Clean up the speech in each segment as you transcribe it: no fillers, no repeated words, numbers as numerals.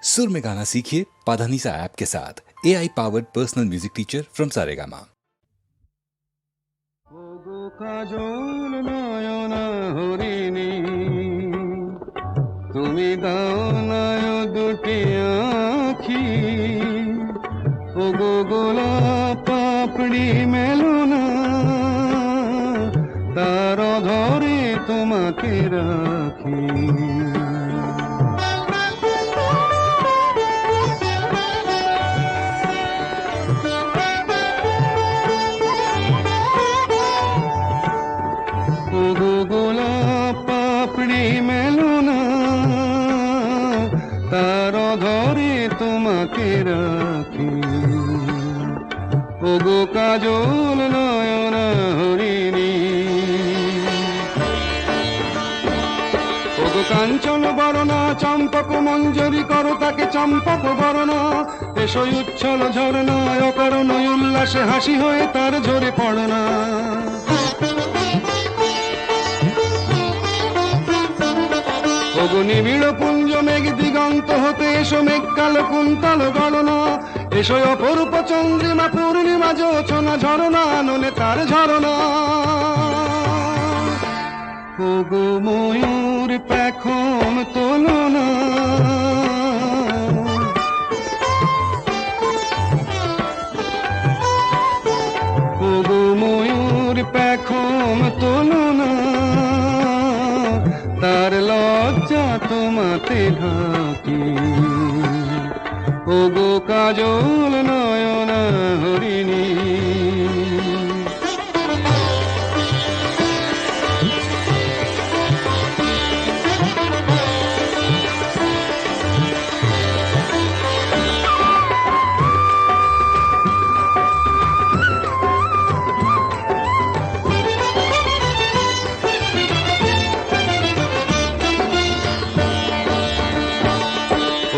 सुर में गाना सीखिए पाधानीसा ऐप के साथ। AI powered personal music teacher from Saregama. কাজল নয়ন হরিণী তুমি দাও নয় দুটি আখি ও গো গোলাপ পাপড়ি মেলো না তার ধরে তোমাকে রাখি তোমাকে রাখি ওগো কাজল নয়ন হরিণী ওগো কাঞ্চন বরণা চম্পক মঞ্জরি করো তাকে চম্পক বরণা এসো উচ্ছল ঝরনা অকারণ উল্লাসে হাসি হয়ে তার ঝরে পড়না ওগো নিবিড় পুঞ্জ মেঘ দিগন্ত হতে এসো মেঘ কালো কুন্তল গণনা এসো অপরূপ চন্দ্রিমা পূর্ণিমা যোচনা ঝরনা নলে তার ঝরনা ওগো ময়ূর পেখম তোলনা ওগো ময়ূর পেখম তোলনা তার লজ্জা তোমাতে ঢাকি ওগো কাজল নয়ন হরিণী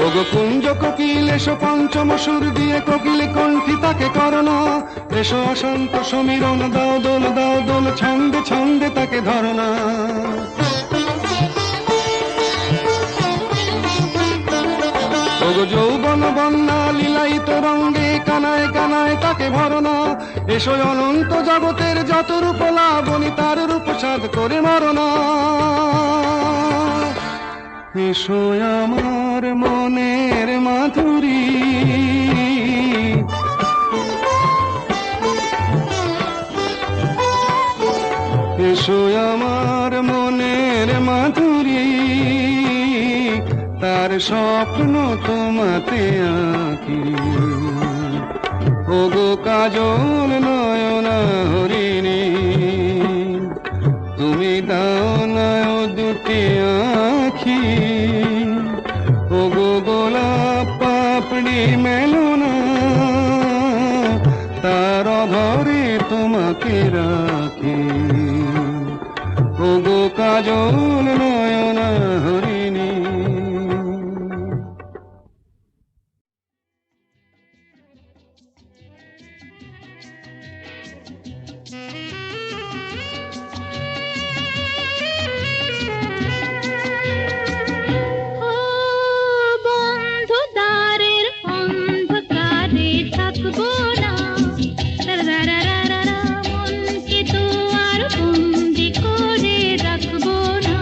ওগো কুঞ্জ কোকিল এসো পঞ্চম সুর দিয়ে কোকিল কণ্ঠী তাকে করোনা এসো অশান্ত সমীরণ দাও দোল ছন্দে ছন্দে তাকে ধরনা ওগো যৌবন বন্যা লীলায়িত রঙ্গে কানায় কানায় তাকে ভরনা এসো অনন্ত জগতের যত রূপ লাবণী তার রূপ সাধ করে মরনা এসো আমার মনের মাধুরী এসো আমার মনের মাধুরী তার স্বপ্ন তোমাতে আঁকি ওগো কাজল নয়ন হরিণী তুমি দাও নয় দুটি আখি ওগো গোলাপ পাপড়ি মেলো না তার ধরে তোমাকে রাখি ওগো কাজল নয়ন হরিণী মনকে তো আর বন্দি করে রাখবো না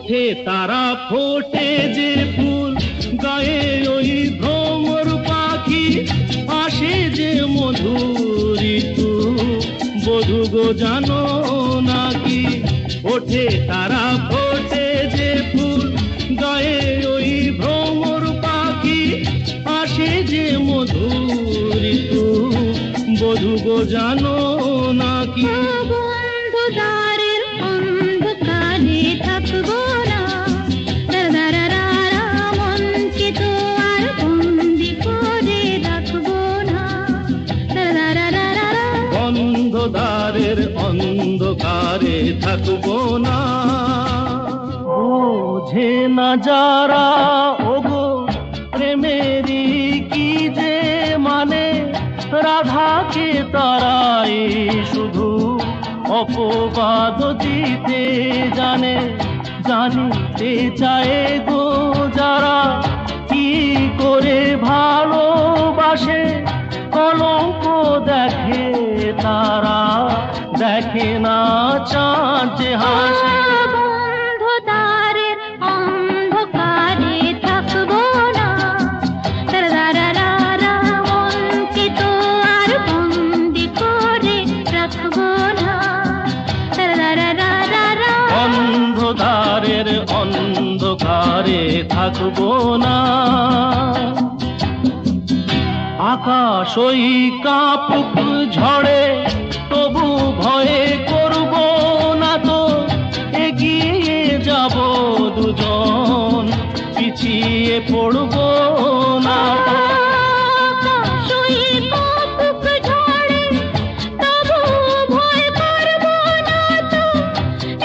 ওঠে তারা ফোটে যে ফুল গায়ে ওই ভ্রমর পাখি আসে যে মধুর ঋতু বধূ গো জানো নাকি ওঠে তারা ফোটে যে ফুল গায়ে ওই ভ্রমর পাখি আসে যে মধুর ঋতু বধূ গো জানো নাকি বন্ধু দ্বারের অন্ধকারে থাকবো না দারারারা মনকে তো আর বন্দি করে রাখবো না দারারারা বন্ধ দ্বারের অন্ধকারে থাকবো না বোঝে না যারা ওগো প্রেমেরই কি যে মানে রাধাকে তারাই শুধু অপবাদ দিতে জানে জানিতে চায় গো যারা কি করে ভালোবাসে কলঙ্ক দেখে তারা দেখে না চাঁদ যে হাসে বন্ধু দ্বারের অন্ধকারে থাকবো না দারারারা মনকে তো আর বন্দি করে রাখবো না দারারারা অন্ধকারের অন্ধকারে থাকবো না আকাশ ওই কাপুক ঝড়ে তবু ভয়ে করব না তো এগিয়ে যাব দুজন পিছিয়ে পড়ব না তো আকাশই কাপুক ঝড়ে তবু ভয় করবো না তো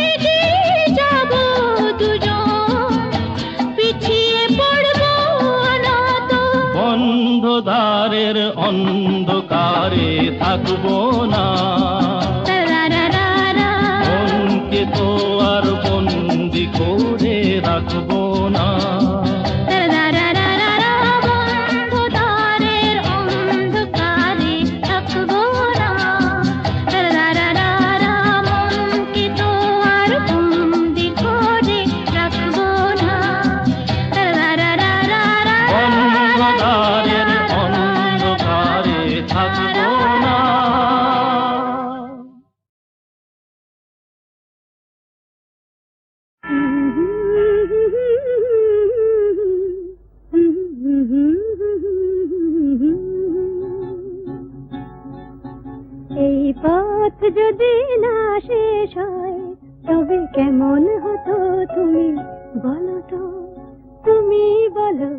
এগিয়ে যাব দুজন পিছিয়ে পড়বো না তো বন্ধ দ্বারের অন্ধকারে থাকবো না দারারারা মনকে তো আর বন্দি করে রাখবো না দারারারা বন্ধু দ্বারের অন্ধকারে থাকবো না দারারারা মনকে তো আর বন্দি করে রাখবো না দারারারা অন্ধকারের অন্ধকারে থাকবো না এই পথ যদি না শেষ হয় তবে কেমন হতো তুমি বলো তো তুমি বলো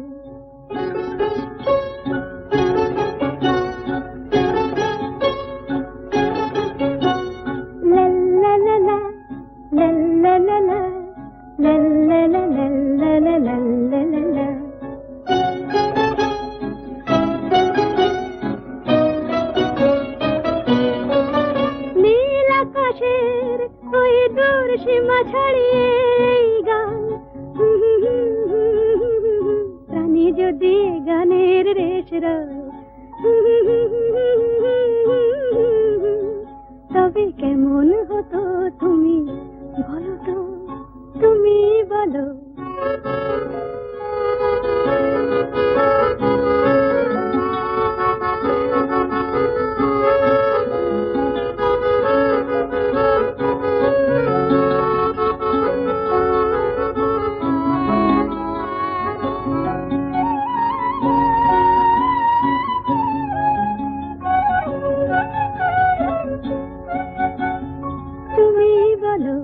লা লা লা লা লা লা লা লা লা লা লা লা লা লা লা লা লা নীল আকাশের ওই দূর সীমা ছাড়িয়ে এই গান প্রাণী যদি গানের রেশ রয় তবে কেমন হতো তুমি বলো তো তুমি বলো তুমি বলো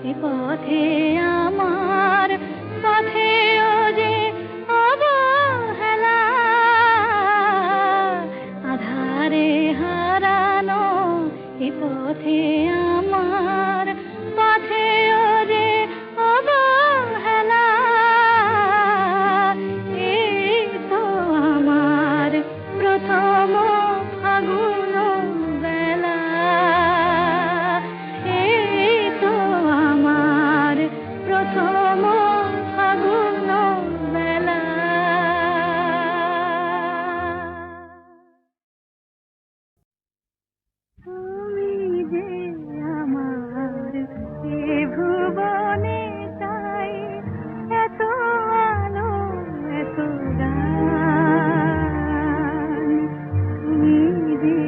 এ পথে আমার পথেও যে অবহেলা, আধারে হারানো এ পথে আমার পথেও যে অবহেলা। এই তো আমার প্রথম ফাগুন বেলা, এই তো আমার প্রথম ফাগুন বেলা। তুমি যে আমার এ ভুবনে তাই, এত আলো এত গান। তুমি যে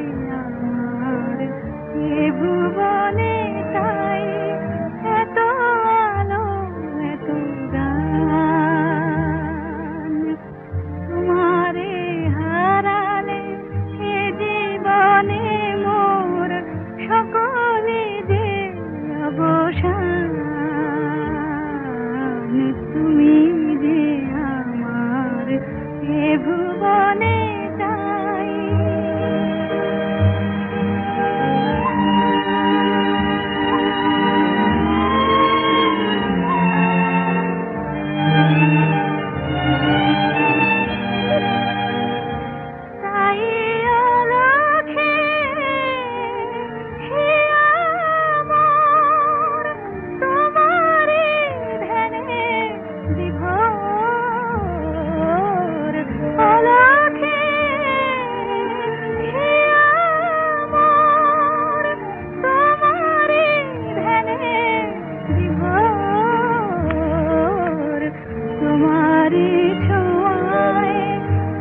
আমার এ ভুবনে তাই, এত আলো এত গান। তোমারে হারালে এ জীবনে মোর সকলে যে অবসান। তুমি যে আমার এ ভুবনে তাই। তাই অলক্ষে হিয়া মোর তোমারি ধ্যানে বিভোর। অলক্ষে হিয়া মোর তোমারি ধ্যানে বিভোর। তোমারি ছোঁয়ায়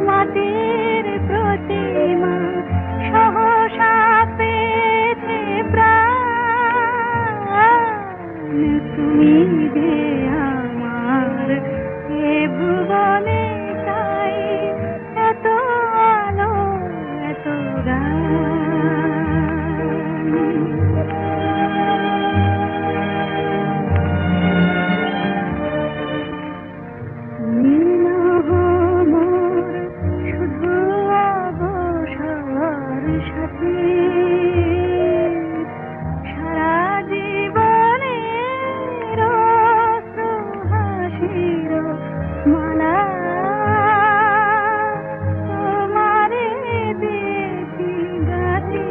মাটির প্রতিমা সহসা পেয়েছে প্রাণ। তুমি যে আমার এ ভুবনে তাই, এত আলো এত মোর শুধু অবসর সাথী। সারা জীবনের হাসির মালা তোমারে দেখি গাছি।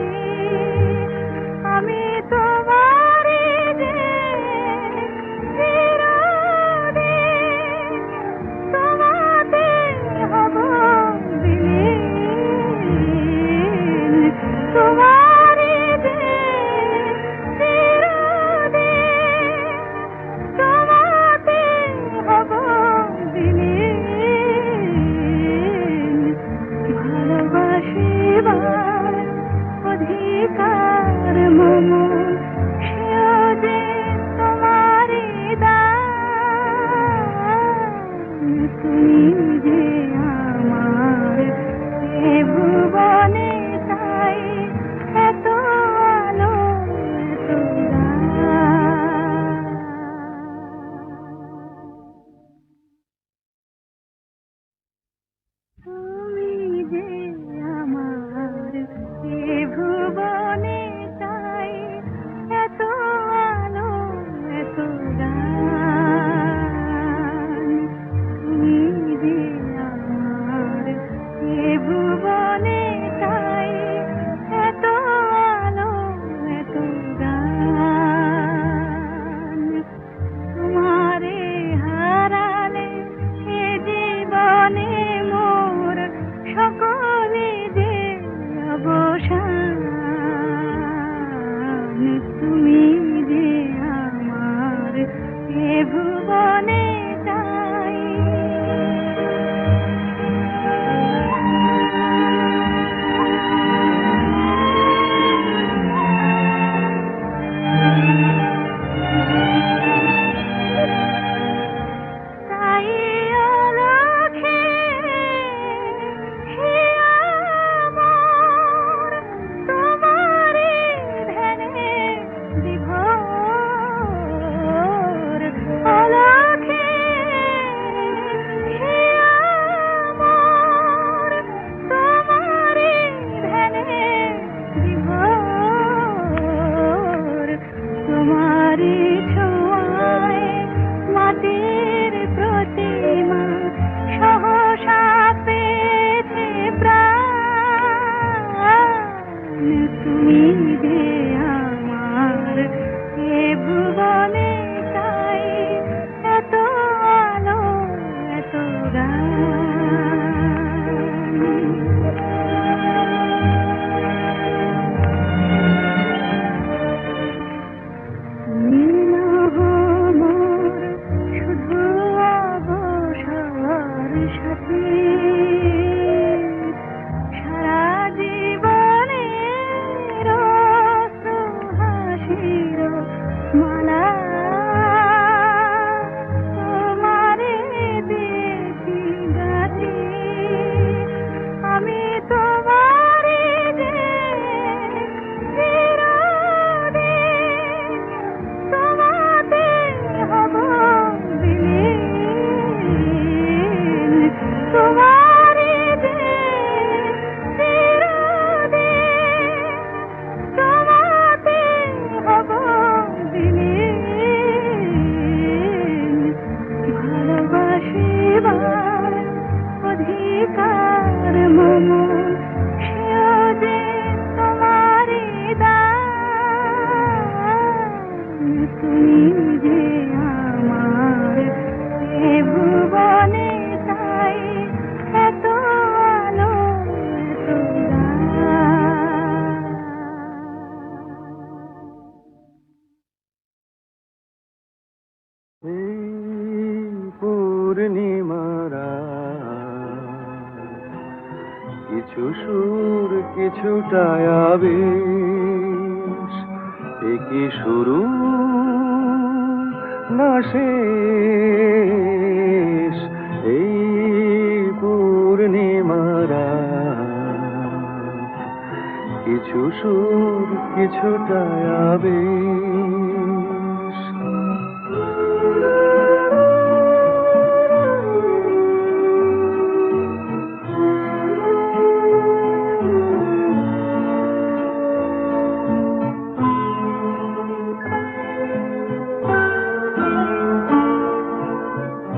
আমি তোমারে যে চিরদিন তোমাতে হব বিলীন। তোমারে যে চিরদিন তোমাতে হব বিলীন। ভালোবাসিবার অধিকার মম, সেও যে তোমারি দান। তুমি যে আমার এ ভুবনে তাই, এত আলো এত গান। তুমি যে আমার এ ভুবনে তাই, এত আলো এত গান। তুমি যে আমার এ ভুবনে তাই, এত আলো এত গান। তোমারে হারালে এ জীবনে মোর সকলে যে অবসান। তুমি যে আমার এ ভুবনে তাই। তাই অলক্ষে হিয়া মোর তোমারি ধ্যানে বিভোর। এই পূর্ণিমারা কিছু সুর কিছুটা আবেশ, এ কি শুরু না শেষ? এই পূর্ণিমারা কিছু সুর কিছুটা আবেশ।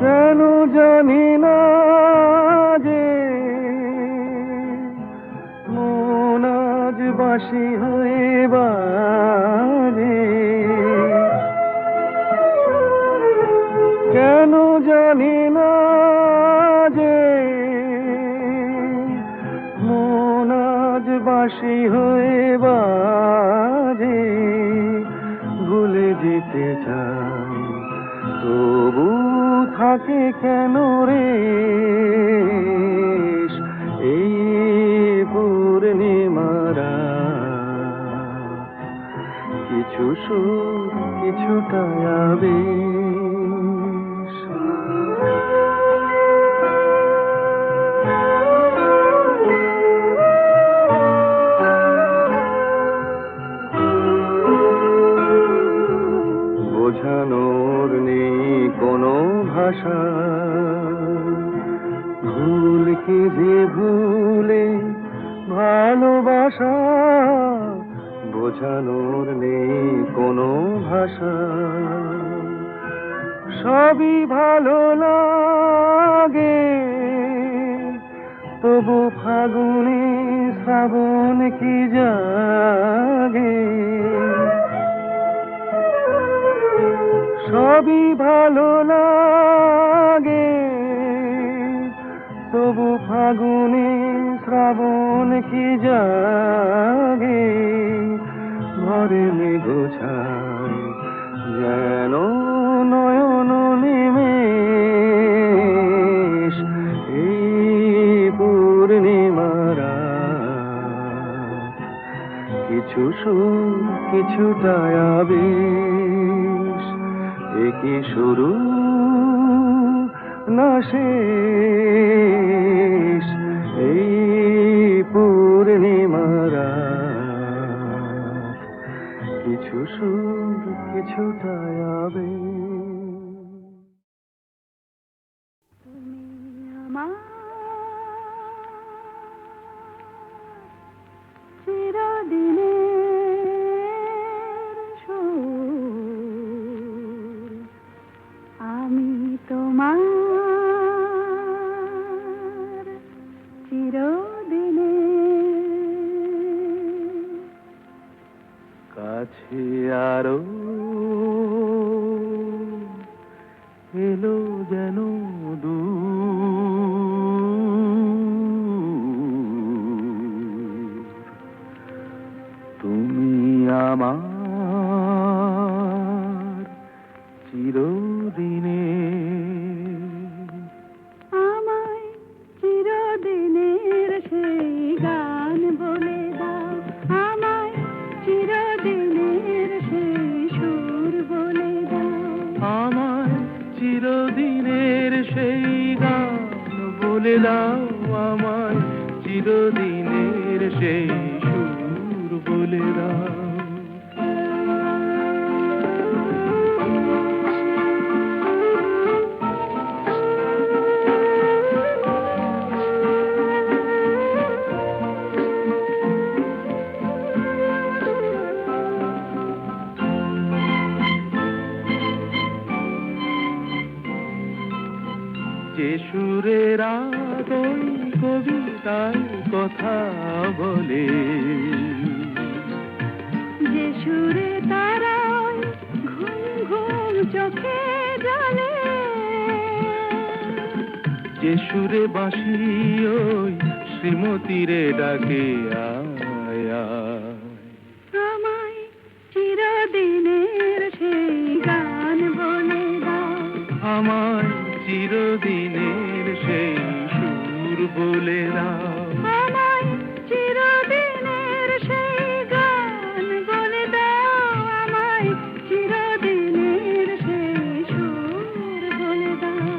কেন জানি না যে মন আজ বাঁশি হয়ে বাজে, কেন জানি না যে মন আজ বাঁশি হয়ে বাজে। ভুলে যেতে চাই তবু থাকে কেন রে এই পূর্ণিমারা কিছু সুর কিছুটা আবেশ। বোঝানোর নেই কোনো ভাষা, ভুল কি যে ভুলে ভালোবাসা। বোঝানোর নেই কোনো ভাষা, সবই ভালো লাগে তবু ফাগুনে শ্রাবণ কি জাগে। সবই ভালো লাগে তবু ফাগুনে শ্রাবণ কি জাগে। ঘরে মেঘোছায় যেন নয়ন নিমেষ, এই পূর্ণিমারা কিছু সুর কিছুটা আবেশ। এ কি শুরু না শেষ? এই পূর্ণিমারা কিছু সুর কিছুটা আবেশ। তুমি আমার চিরদিনের সুর, আমি তোমার চিরদিনের। কাছে আরো এলো যেন দূর, তুমি আমার চিরদিনের। আমায় চিরদিনের সেই গান বলে দাও, আমায় চিরদিনের সেই সুর বলে দাও। আমার চিরদিনের সেই গান বলে দাও, আমায় চিরদিনের সেই সুর বলে দাও। যে সুরের আদই কবিতায় কথা বলে, যে সুরে তারায় ঘুম ঘুম চোখে জলে, যে সুরে বাঁশি ওই শ্রীমতীরে ডাকে আয় আয়। আমায় চিরদিনের সেই গান বলে দাও, আমায় চিরদিনের সেই সুর বলে দাও, আমায় চিরদিনের সেই গান বলে দাও, আমায় চিরদিনের সেই সুর বলে দাও।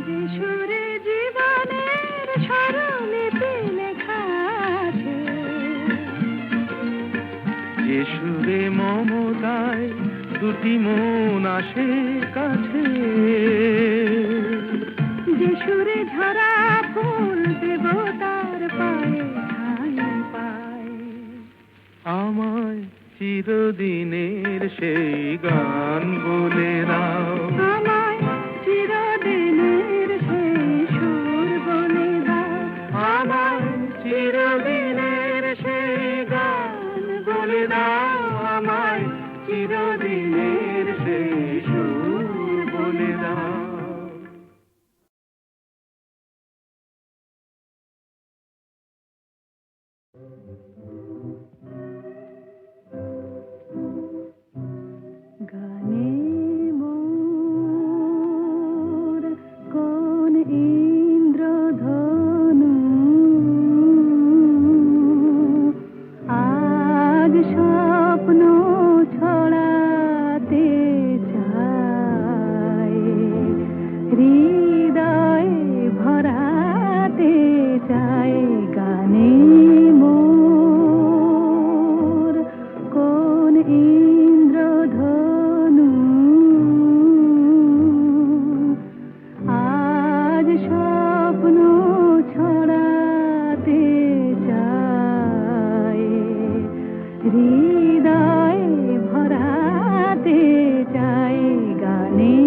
যে সুরে জীবনের স্বরলিপি লেখা আছে, যে সুরে মমতায় দুটি মন আসে কাছে, যে সুরে ঝরা ফুল দেবতার পায়ে ঠাঁই পায়, আমায় চিরদিনের সেই গান বলে দাও, আমায় চিরদিনের সেই সুর বলে দাও, আমায় চিরদিনের সেই গান বলে দাও, আমায় চিরদিনের সেই সুর বলে দাও। গানে মোর কোন ইন্দ্রধনু আজ স্বপ্ন ছড়াতে চায়, হৃদয়ে ভরাতে চায়। গানে মোর কোন ইন্দ্রধনু আজ স্বপ্ন ছড়াতে চায়, হৃদয়ে ভরাতে চায়। গানে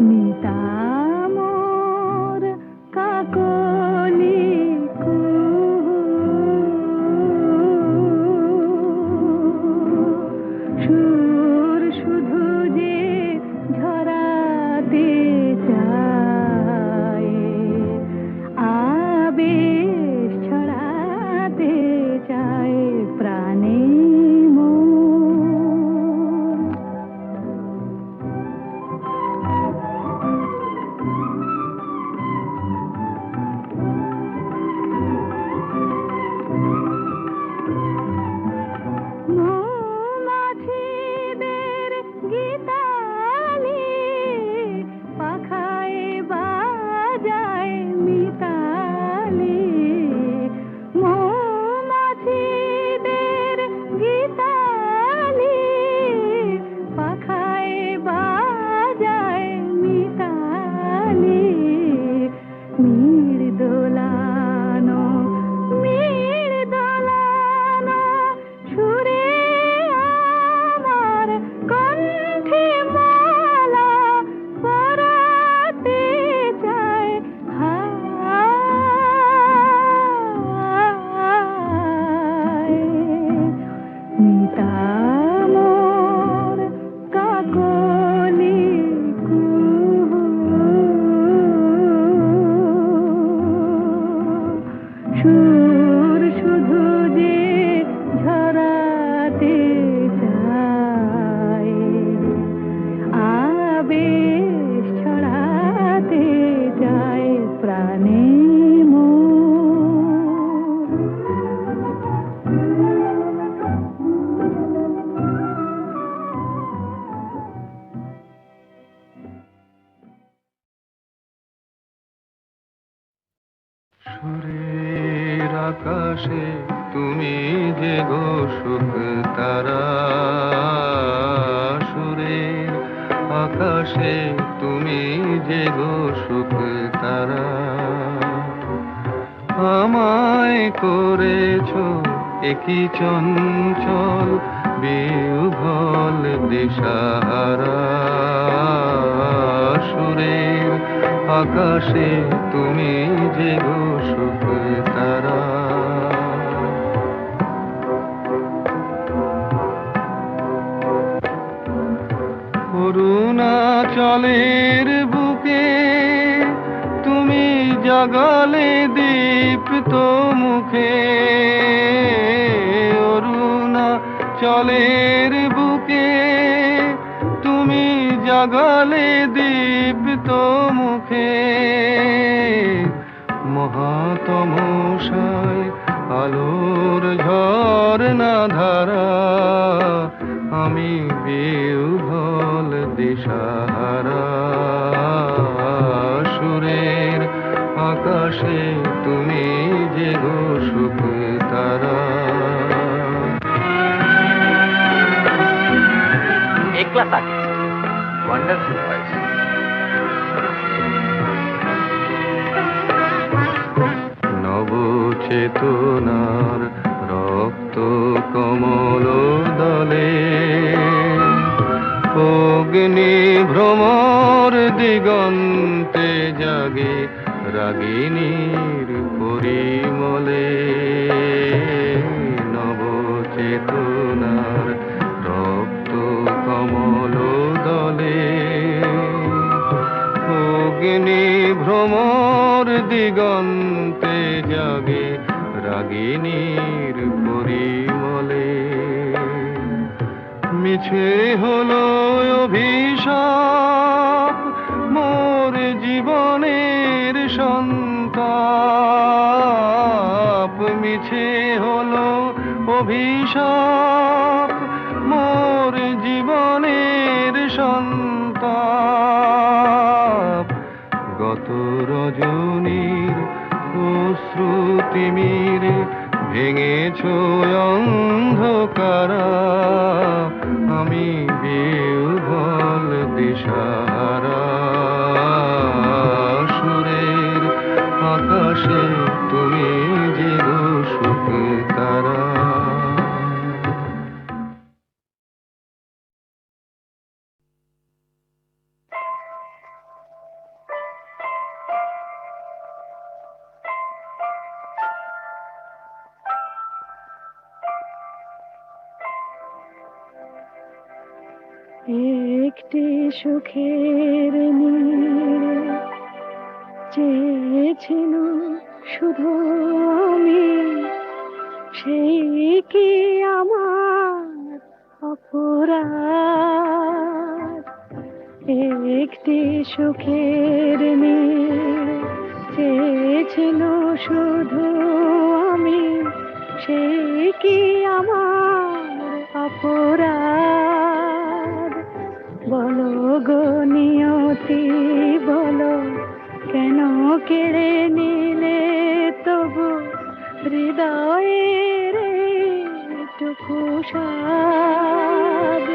মিতা মোর কাকলি কুহু, সুর শুধু যে ঝরাতে চায়, আবেশ ছড়াতে চায় প্রাণে মোর। মৌমাছিদের গীতালি পাখায় বাজায় মিতালি, মৌমাছিদের গীতালি পাখায় বাজায় মিতালি। মিড় দোলানো সুরে আমার কণ্ঠে মালা পরাতে চায়, হায় মিতা মোর কাকলি কুহু, সুর শুধু যে ঝরাতে চায়, আবেশ ছড়াতে চায় প্রাণে মোর। সুরের আকাশে তুমি যে গো সুখ তারা, সুরের আকাশে তুমি যে গো সুখ তারা, আমায় করেছো একই চঞ্চল বিহ্বল দিশাহারা। আকাশে তুমি যে গো সুখ তারা। অরুণাচলের বুকে তুমি জাগালে দীপ্ত মুখে, অরুণাচলের বুকে তুমি জাগালে দীপ্ত মুখে। মহাতমশায় আলোর ঝরনা ধারা, আমি বিহ্বল দিশাহারা। সুরের আকাশে তুমি যে গো সুখ তারা। একলা থাকে ওয়ান্ডারফুল ভয়েস। নবচেতনার রক্ত কমল দলে, অগ্নি ভ্রমর দিগন্তে জাগে রাগিনীর পরিমলে। নবচেতনার রক্ত কমল দলে, অগ্নি ভ্রমর দিগন্তে জাগে রাগিনীর পরিমলে। মিছে হলো অভিশাপ মোর জীবনের সন্তাপ, মিছে হলো অভিশাপ মোর জীবনের সন্তাপ। গত রজনীর অশ্রুতিমির ভেঙেছ অন্ধকারা, আমি বিহ্বল দিশাহারা। সুরের আকাশে তুমি যে গো সুখ তারা। একটি সুখের নীড় চেয়েছিল শুধু আমি, সেই কি আমার অপরাধ? একটি সুখের নীড় চেয়েছিল শুধু আমি, সেই কি আমার অপরাধ? বলো গো নিয়তি বলো, কেন কেড়ে নিলে তবু হৃদয়ের টুকু স্বাদ?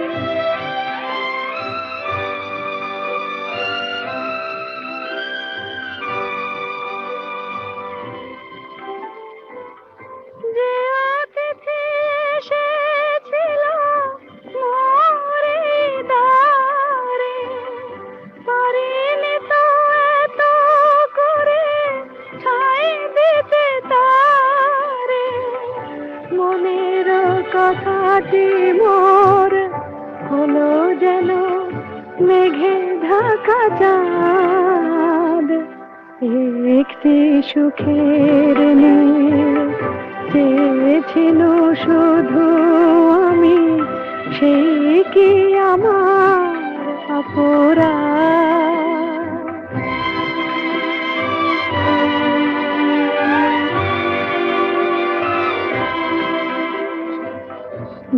যে অতিথি এসেছিল মোর এই দ্বারে, পারিনি তো এত করে ছাই দিতে তারে। মনের কথাটি মোর হলো যেন মেঘে ঢাকা চাঁদ। একটি সুখের নীড় চেয়েছিল শুধু আমি, সেই কি আমার অপরাধ?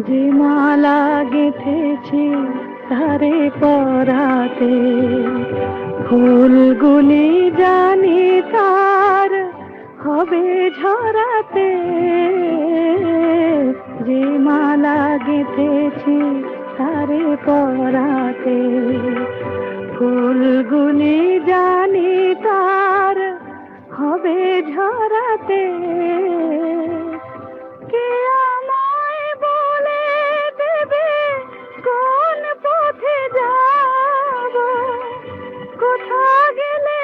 যে মালা গেঁথেছি তারে পরাতে, ফুলগুলি জানি তার হবে ঝরাতে। যে মালা গেঁথেছি তারে পরাতে, ফুলগুলি জানি তার হবে ঝরাতে। কে আমায় বলে দেবে কোন পথে যাব, কোথা গেলে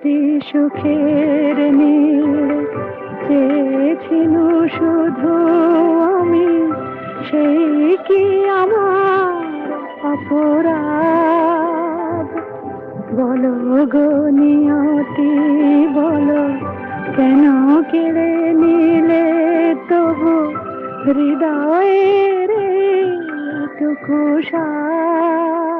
অতি সুখের নীড় চেয়েছিল শুধু আমি, সেই কি আমার অপরাধ? বলো গো নিয়তি বলো, কেন কেড়ে নিলে তবু হৃদয়ের টুকু সাথ?